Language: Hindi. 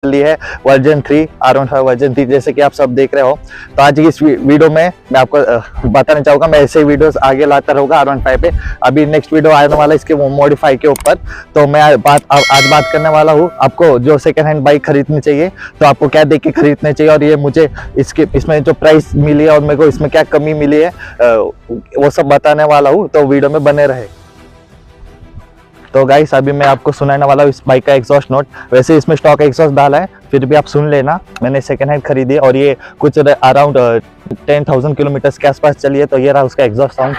ली है वर्जन 3 R15 वर्जन 3, जैसे कि आप सब देख रहे हो। तो आज की इस वीडियो में मैं आपको बताना चाहूँगा, मैं ऐसे वीडियोस आगे लाता रहूँगा R15 पे। अभी नेक्स्ट वीडियो आने वाला है इसके मॉडिफाई के ऊपर। तो मैं आज बात करने वाला हूँ, आपको जो सेकंड हैंड बाइक खरीदनी चाहिए तो आपको क्या देख के खरीदना चाहिए, और ये मुझे इसमें जो प्राइस मिली है और मेरे को इसमें क्या कमी मिली है वो सब बताने वाला हूँ। तो वीडियो में बने रहे। तो गाइस अभी मैं आपको सुनाने वाला हूँ इस बाइक का एग्जॉस्ट नोट। वैसे इसमें स्टॉक एग्जॉस्ट डाला है, फिर भी आप सुन लेना। मैंने सेकंड हैंड खरीदी है और ये कुछ अराउंड 10,000 किलोमीटर के आसपास चली है। तो ये रहा उसका एग्जॉस्ट साउंड।